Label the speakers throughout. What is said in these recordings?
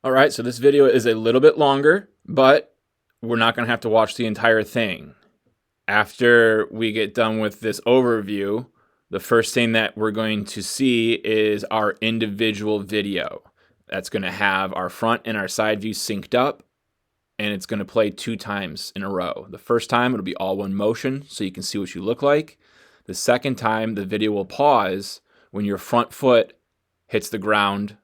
Speaker 1: All right, so this video is a little bit longer, but we're not going to have to watch the entire thing. After we get done with this overview, the first thing that we're going to see is our individual video. That's going to have our front and our side view synced up, and it's going to play 2 times in a row. The first time, it'll be all one motion, so you can see what you look like. The second time, the video will pause when your front foot hits the ground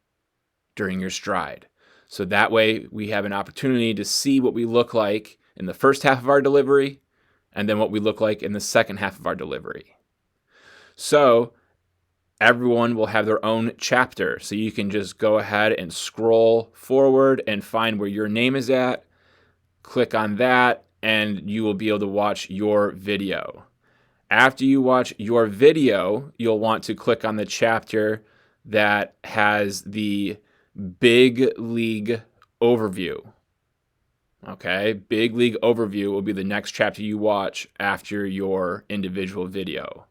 Speaker 1: during your stride. So that way we have an opportunity to see what we look like in the first half of our delivery and then what we look like in the second half of our delivery. So everyone will have their own chapter. So you can just go ahead and scroll forward and find where your name is at, click on that, and you will be able to watch your video. After you watch your video, you'll want to click on the chapter that has the Big League Overview. Okay, Big League Overview will be the next chapter you watch after your individual video.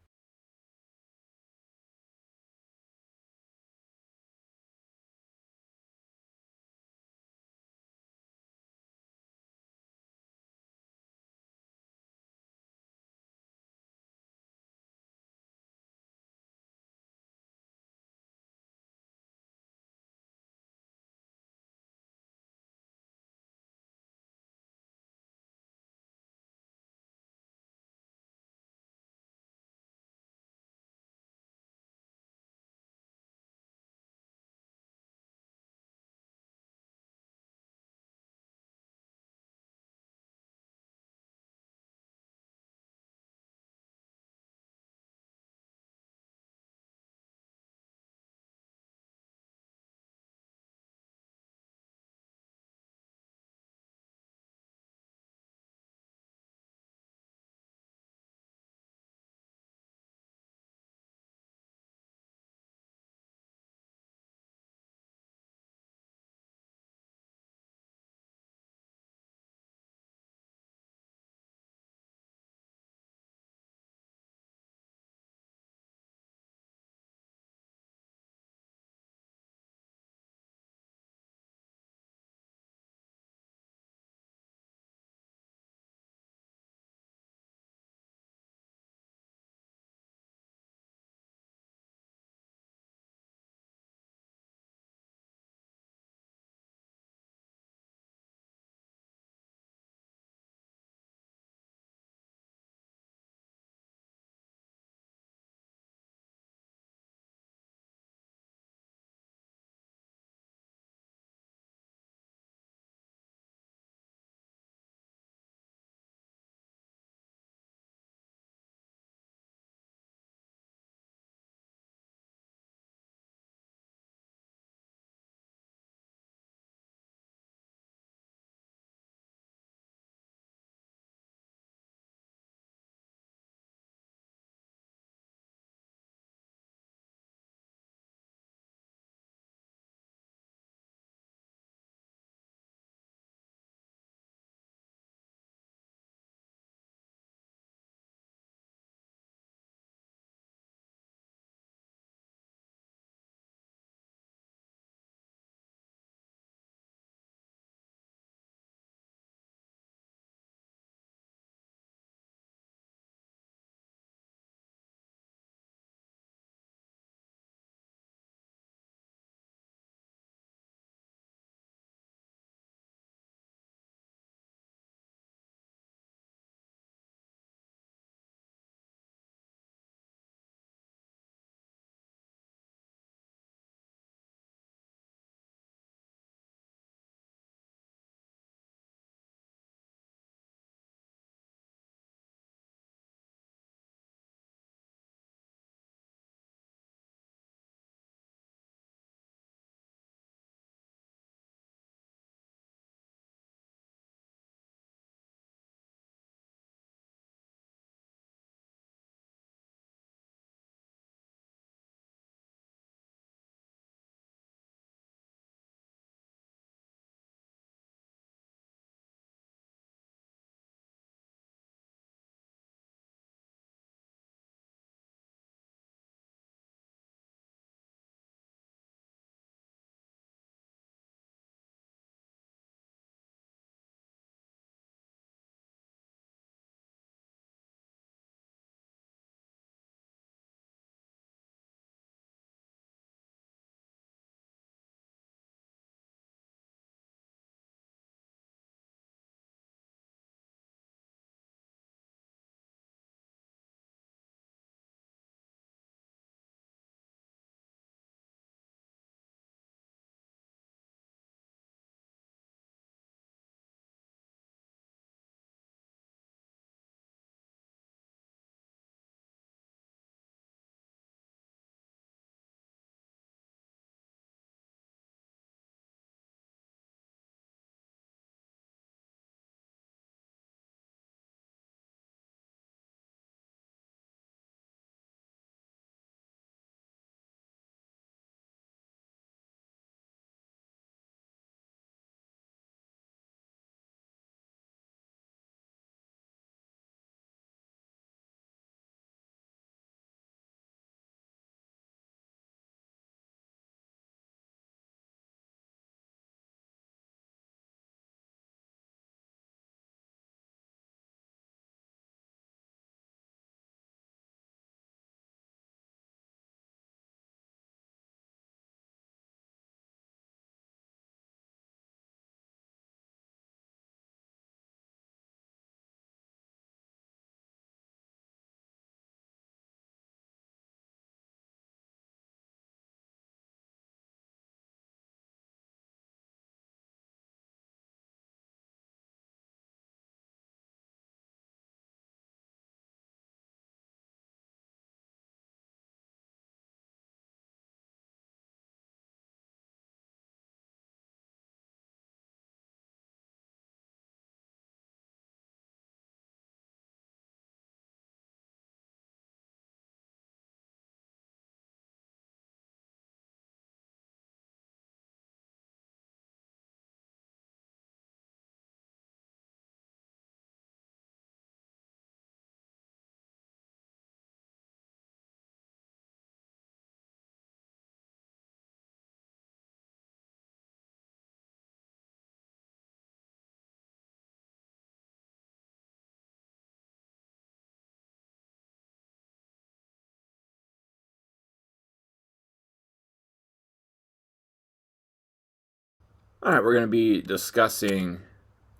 Speaker 1: All right, we're going to be discussing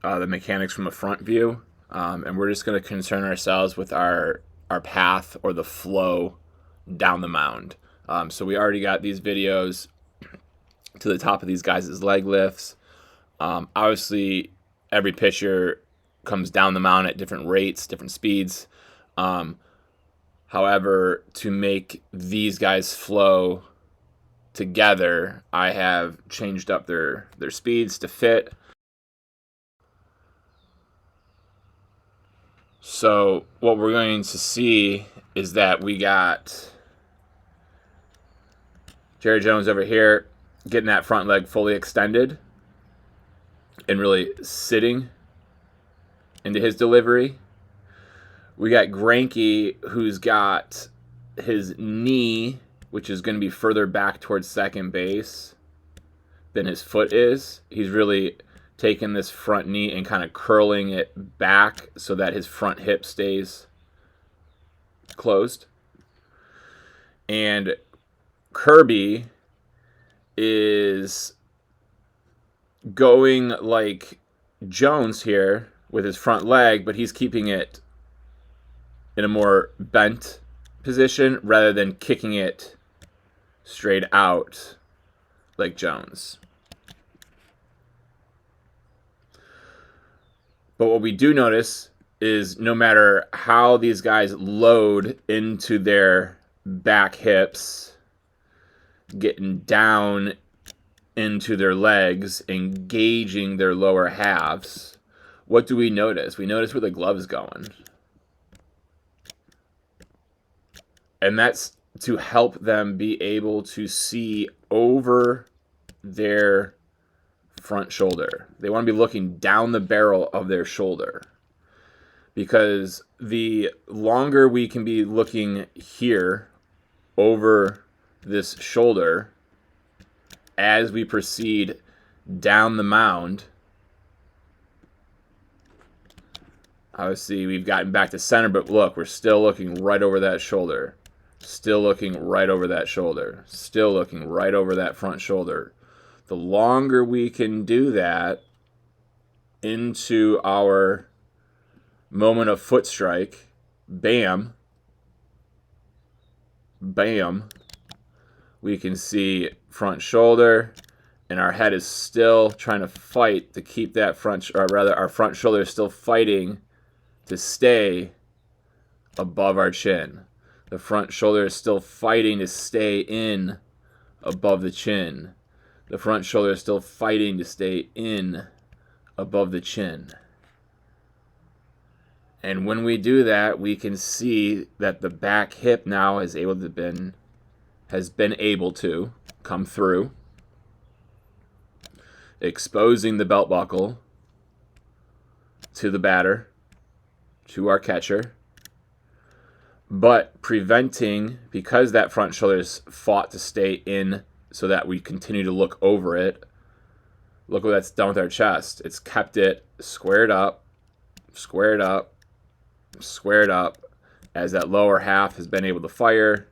Speaker 1: the mechanics from a front view, and we're just going to concern ourselves with our path or the flow down the mound. So we already got these videos to the top of these guys' leg lifts. Obviously, every pitcher comes down the mound at different rates, different speeds. However, to make these guys flow together, I have changed up their speeds to fit. So what we're going to see is that we got Jerry Jones over here getting that front leg fully extended and really sitting into his delivery. We got Greinke, who's got his knee, which is going to be further back towards second base than his foot is. He's really taking this front knee and kind of curling it back so that his front hip stays closed. And Kirby is going like Jones here with his front leg, but he's keeping it in a more bent position rather than kicking it straight out like Jones. But what we do notice is no matter how these guys load into their back hips, getting down into their legs, engaging their lower halves, what do we notice? We notice where the glove is going. And that's to help them be able to see over their front shoulder. They want to be looking down the barrel of their shoulder, because the longer we can be looking here over this shoulder as we proceed down the mound. Obviously, we've gotten back to center, but look, we're still looking right over that shoulder. Still looking right over that shoulder. Still looking right over that front shoulder. The longer we can do that into our moment of foot strike, bam, bam, we can see front shoulder, and our head is still trying to fight to keep that front, or rather our front shoulder is still fighting to stay above our chin. The front shoulder is still fighting to stay in above the chin. The front shoulder is still fighting to stay in above the chin. And when we do that, we can see that the back hip now has been able to come through, exposing the belt buckle to the batter, to our catcher, but preventing, because that front shoulder's fought to stay in so that we continue to look over it. Look what that's done with our chest. It's kept it squared up, squared up, squared up, as that lower half has been able to fire,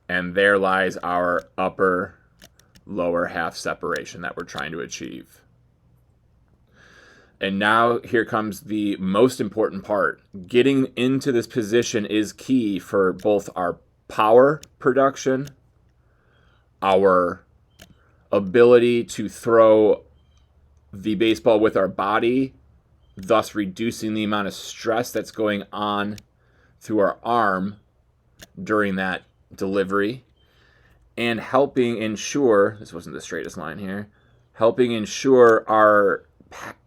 Speaker 1: and there lies our upper lower half separation that we're trying to achieve. And now here comes the most important part. Getting into this position is key for both our power production, our ability to throw the baseball with our body, thus reducing the amount of stress that's going on through our arm during that delivery, and helping ensure, this wasn't the straightest line here, helping ensure our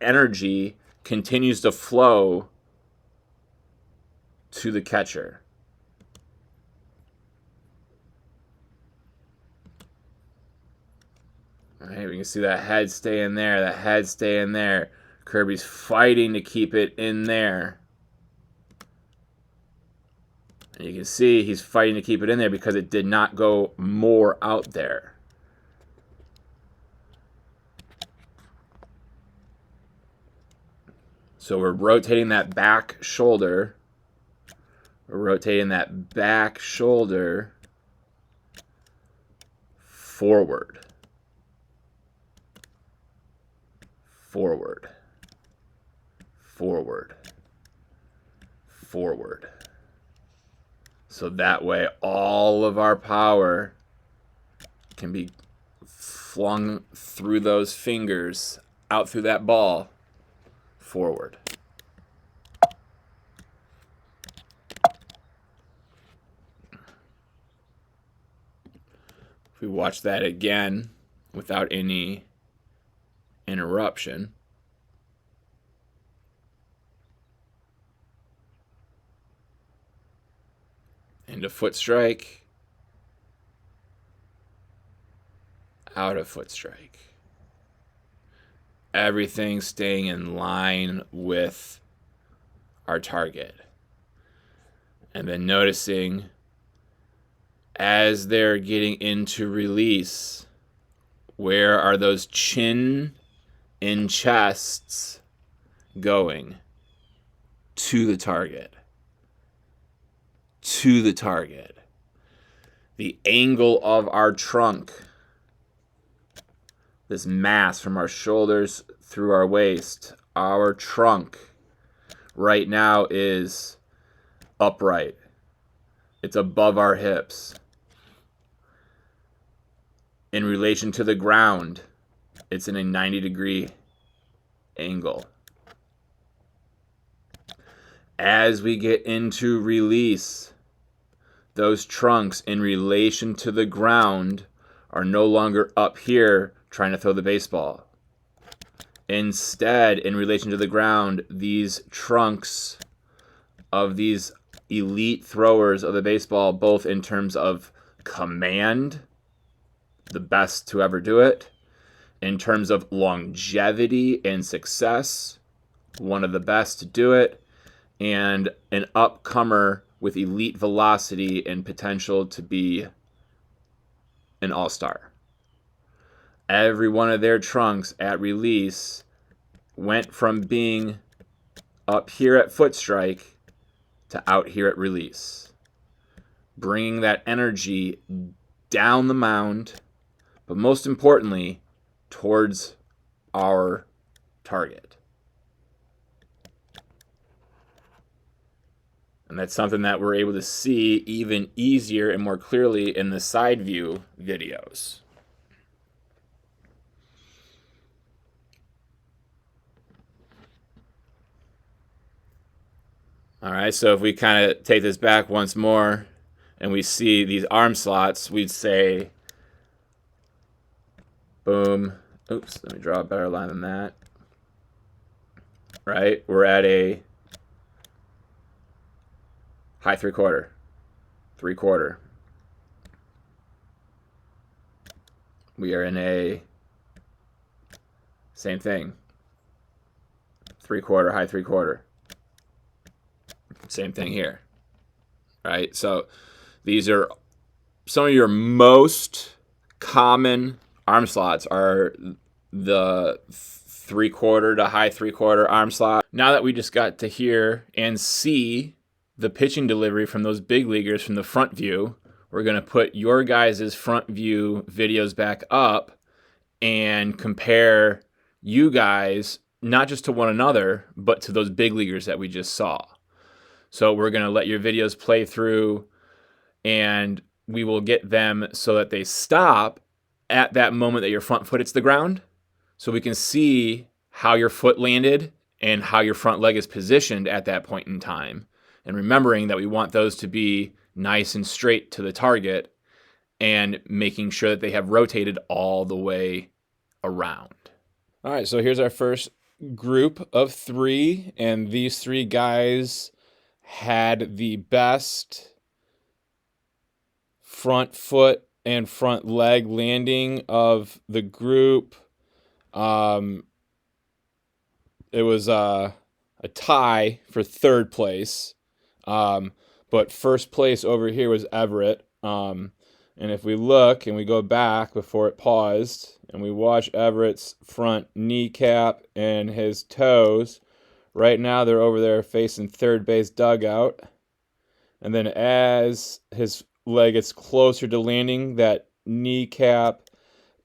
Speaker 1: energy continues to flow to the catcher. All right, we can see that head staying there, that head staying there. Kirby's fighting to keep it in there. And you can see he's fighting to keep it in there because it did not go more out there. So we're rotating that back shoulder. We're rotating that back shoulder forward. forward, forward, forward. So that way all of our power can be flung through those fingers, out through that ball, forward. If we watch that again without any interruption, into foot strike, out of foot strike. Everything staying in line with our target. And then noticing as they're getting into release, where are those chin and chests going? To the target. To the target. The angle of our trunk, this mass from our shoulders through our waist, our trunk right now is upright. It's above our hips. In relation to the ground, it's in a 90-degree angle. As we get into release, those trunks in relation to the ground are no longer up here trying to throw the baseball. Instead, in relation to the ground, these trunks of these elite throwers of the baseball, both in terms of command, the best to ever do it, in terms of longevity and success, one of the best to do it, and an upcomer with elite velocity and potential to be an all-star. Every one of their trunks at release went from being up here at foot strike to out here at release, bringing that energy down the mound, but most importantly, towards our target. And that's something that we're able to see even easier and more clearly in the side view videos. All right, so if we kind of take this back once more and we see these arm slots, we'd say, boom. Oops, let me draw a better line than that. Right, we're at a high three-quarter, three-quarter. We are in a same thing, three-quarter, high three-quarter. Same thing here, right? So these are some of your most common arm slots are the three-quarter to high three-quarter arm slot. Now that we just got to hear and see the pitching delivery from those big leaguers from the front view, we're going to put your guys' front view videos back up and compare you guys not just to one another, but to those big leaguers that we just saw. So we're going to let your videos play through, and we will get them so that they stop at that moment that your front foot hits the ground, so we can see how your foot landed and how your front leg is positioned at that point in time. And remembering that we want those to be nice and straight to the target, and making sure that they have rotated all the way around. All right, so here's our first group of three, and these three guys had the best front foot and front leg landing of the group. It was a tie for third place, but first place over here was Everett. And if we look and we go back before it paused and we watch Everett's front kneecap and his toes, right now they're over there facing third base dugout. And then as his leg gets closer to landing, that kneecap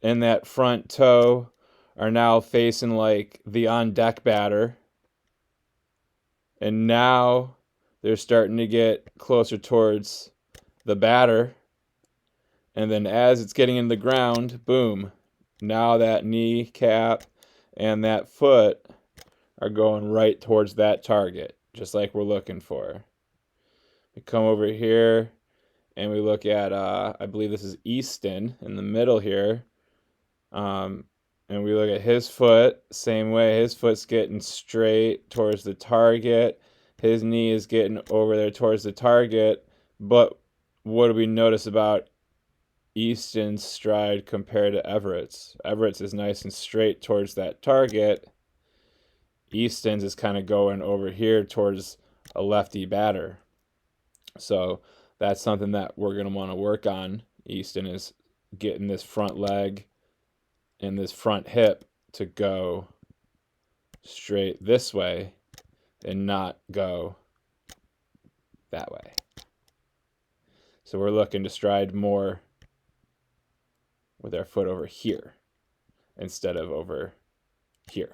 Speaker 1: and that front toe are now facing like the on-deck batter. And now they're starting to get closer towards the batter. And then as it's getting in the ground, boom, now that kneecap and that foot are going right towards that target, just like we're looking for. We come over here and we look at, I believe this is Easton in the middle here. And we look at his foot, same way. His foot's getting straight towards the target. His knee is getting over there towards the target. But what do we notice about Easton's stride compared to Everett's? Everett's is nice and straight towards that target. Easton's is kind of going over here towards a lefty batter. So that's something that we're going to want to work on. Easton is getting this front leg and this front hip to go straight this way and not go that way. So we're looking to stride more with our foot over here instead of over here.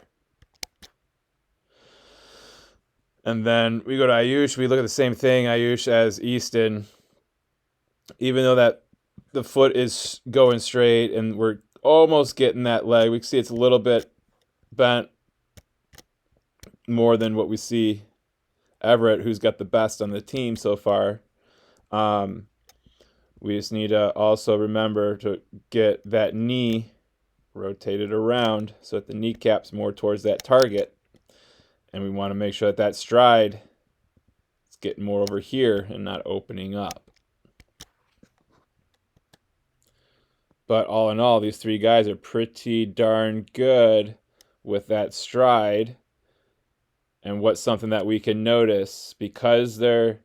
Speaker 1: And then we go to Ayush. We look at the same thing, Ayush, as Easton. Even though that the foot is going straight and we're almost getting that leg, we can see it's a little bit bent more than what we see Everett, who's got the best on the team so far. We just need to also remember to get that knee rotated around so that the kneecap's more towards that target. And we want to make sure that that stride is getting more over here and not opening up. But all in all, these three guys are pretty darn good with that stride. And what's something that we can notice, because their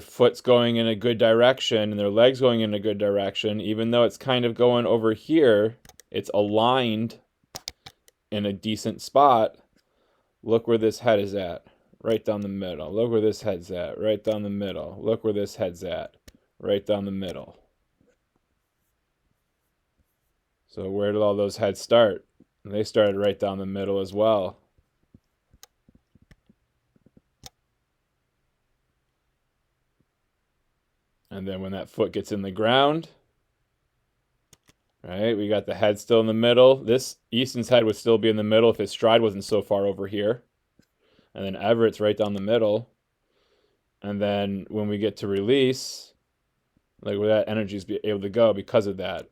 Speaker 1: foot's going in a good direction and their leg's going in a good direction, even though it's kind of going over here, it's aligned in a decent spot. Look where this head is at, right down the middle. Look where this head's at, right down the middle. Look where this head's at, right down the middle. So where did all those heads start? They started right down the middle as well. And then when that foot gets in the ground, right, we got the head still in the middle. This Easton's head would still be in the middle if his stride wasn't so far over here. And then Everett's right down the middle. And then when we get to release, like where that energy is able to go because of that,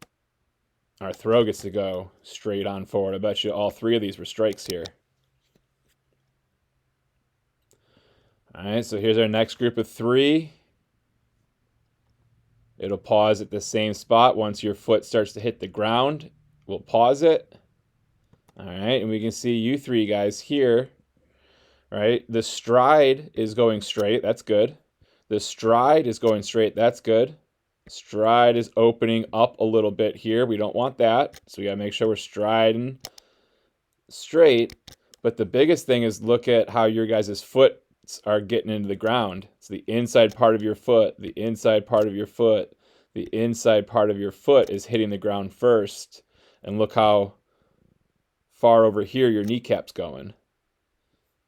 Speaker 1: our throw gets to go straight on forward. I bet you all three of these were strikes here. All right, so here's our next group of three. It'll pause at the same spot. Once your foot starts to hit the ground, we'll pause it. All right, and we can see you three guys here, right? The stride is going straight. That's good. The stride is going straight. That's good. Stride is opening up a little bit here. We don't want that. So we got to make sure we're striding straight. But the biggest thing is look at how your guys' foot are getting into the ground. It's the inside part of your foot, the inside part of your foot, the inside part of your foot is hitting the ground first. And look how far over here your kneecap's going.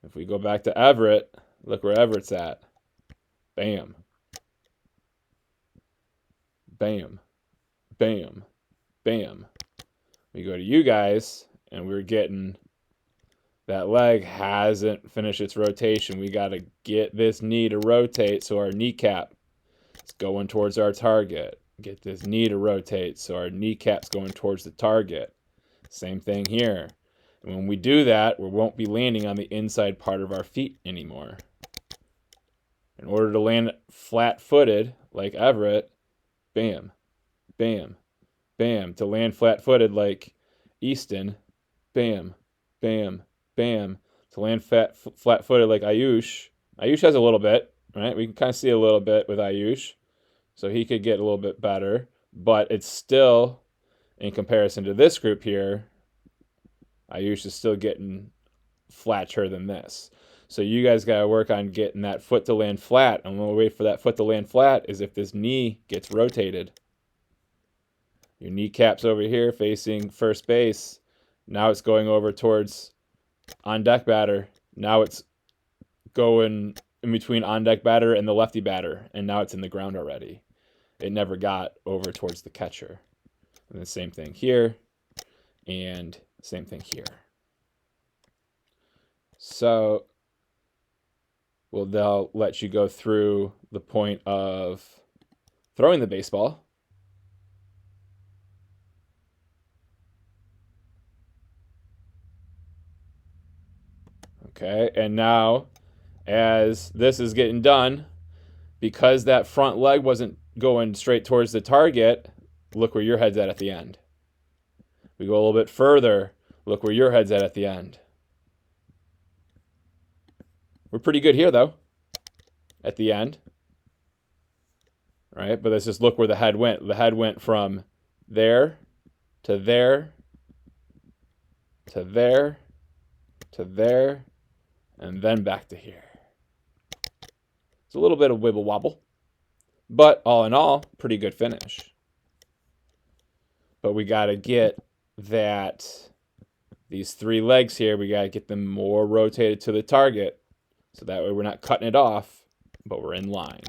Speaker 1: If we go back to Everett, look where Everett's at. Bam. Bam. Bam. Bam. We go to you guys, and we're getting... that leg hasn't finished its rotation. We got to get this knee to rotate so our kneecap is going towards our target. Get this knee to rotate so our kneecap's going towards the target. Same thing here. And when we do that, we won't be landing on the inside part of our feet anymore. In order to land flat-footed like Everett, bam, bam, bam. To land flat-footed like Easton, bam, bam, bam. To land flat-footed like Ayush. Ayush has a little bit, right? We can kind of see a little bit with Ayush. So he could get a little bit better. But it's still, in comparison to this group here, Ayush is still getting flatter than this. So you guys got to work on getting that foot to land flat. And the only way for that foot to land flat is if this knee gets rotated. Your kneecap's over here facing first base. Now it's going over towards on deck batter. Now it's going in between on deck batter and the lefty batter, and now it's in the ground already. It never got over towards the catcher. And the same thing here, and same thing here. So they'll let you go through the point of throwing the baseball. Okay, and now as this is getting done, because that front leg wasn't going straight towards the target, look where your head's at the end. We go a little bit further, look where your head's at the end. We're pretty good here, though, at the end. Right? But let's just look where the head went. The head went from there to there to there to there and then back to here. It's a little bit of wibble wobble, but all in all, pretty good finish. But we got to get these three legs here, we got to get them more rotated to the target so that way we're not cutting it off, but we're in line.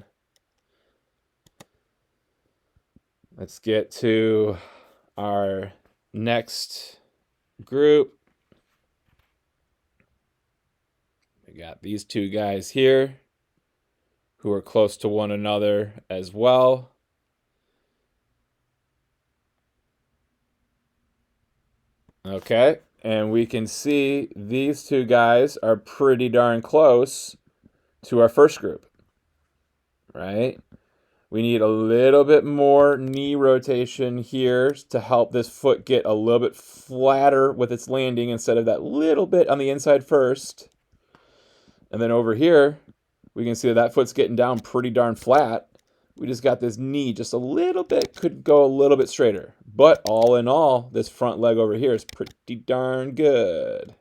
Speaker 1: Let's get to our next group. We got these two guys here who are close to one another as well. Okay, and we can see these two guys are pretty darn close to our first group, right? We need a little bit more knee rotation here to help this foot get a little bit flatter with its landing instead of that little bit on the inside first. And then over here, we can see that foot's getting down pretty darn flat. We just got this knee just a little bit, could go a little bit straighter. But all in all, this front leg over here is pretty darn good.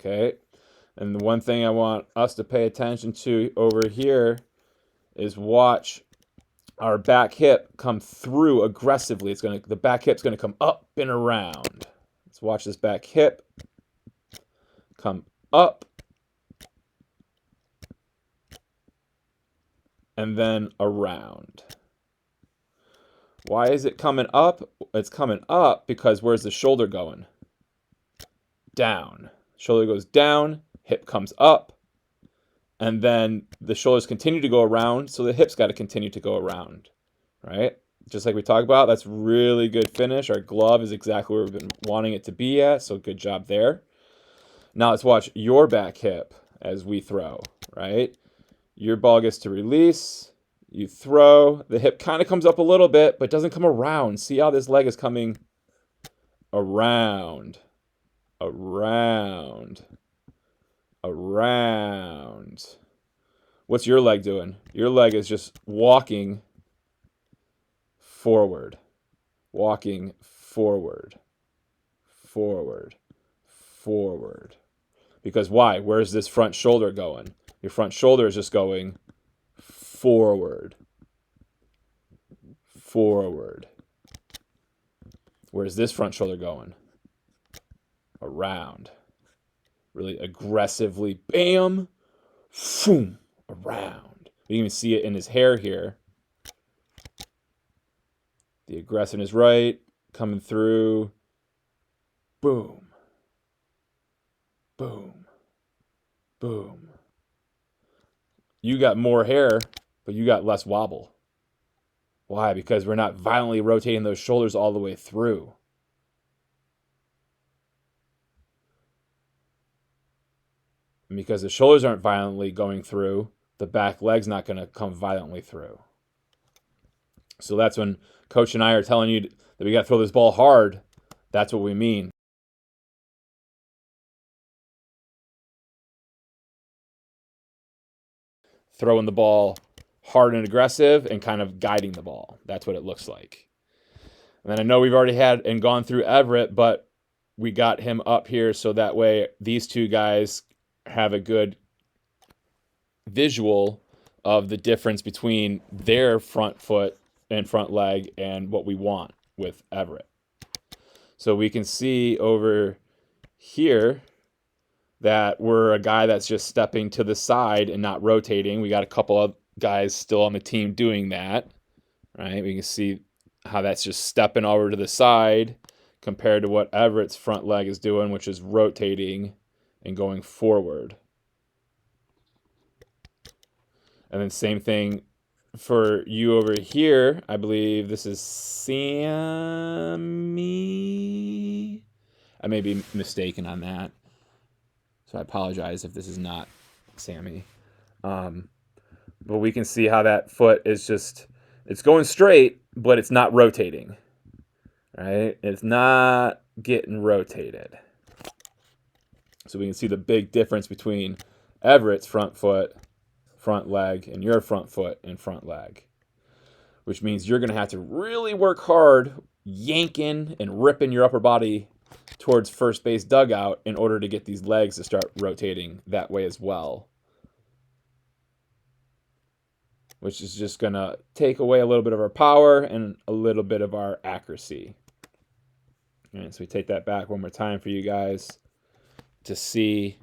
Speaker 1: Okay, and the one thing I want us to pay attention to over here is watch our back hip come through aggressively. The back hip's gonna come up and around. Let's watch this back hip come up and then around. Why is it coming up? It's coming up because where's the shoulder going? Down. Shoulder goes down, hip comes up, and then the shoulders continue to go around, so the hips got to continue to go around, right? Just like we talked about, that's really good finish. Our glove is exactly where we've been wanting it to be at, so good job there. Now let's watch your back hip as we throw, right? Your ball gets to release, you throw, the hip kind of comes up a little bit, but doesn't come around. See how this leg is coming around. Around. What's your leg doing? Your leg is just walking forward. Walking forward. Forward. Forward. Because why? Where's this front shoulder going? Your front shoulder is just going forward. Forward. Where's this front shoulder going? Around. Really aggressively, bam, boom, around. You can even see it in his hair here. The aggressiveness right, coming through, boom, boom, boom. You got more hair, but you got less wobble. Why? Because we're not violently rotating those shoulders all the way through. And because the shoulders aren't violently going through, the back leg's not going to come violently through. So that's when Coach and I are telling you that we got to throw this ball hard. That's what we mean. throwing the ball hard and aggressive and kind of guiding the ball. That's what it looks like. And then I know we've already had and gone through Everett, but we got him up here so that way these two guys have a good visual of the difference between their front foot and front leg and what we want with Everett. So we can see over here that we're a guy that's just stepping to the side and not rotating. We got a couple of guys still on the team doing that, right? We can see how that's just stepping over to the side compared to what Everett's front leg is doing, which is rotating and going forward. And then same thing for you over here. I believe this is Sammy. I may be mistaken on that. So I apologize if this is not Sammy. But we can see how that foot is just, it's going straight, but it's not rotating. Right? It's not getting rotated. So we can see the big difference between Everett's front foot, front leg, and your front foot and front leg. Which means you're going to have to really work hard yanking and ripping your upper body towards first base dugout in order to get these legs to start rotating that way as well. Which is just going to take away a little bit of our power and a little bit of our accuracy. All right, so we take that back one more time for you guys to see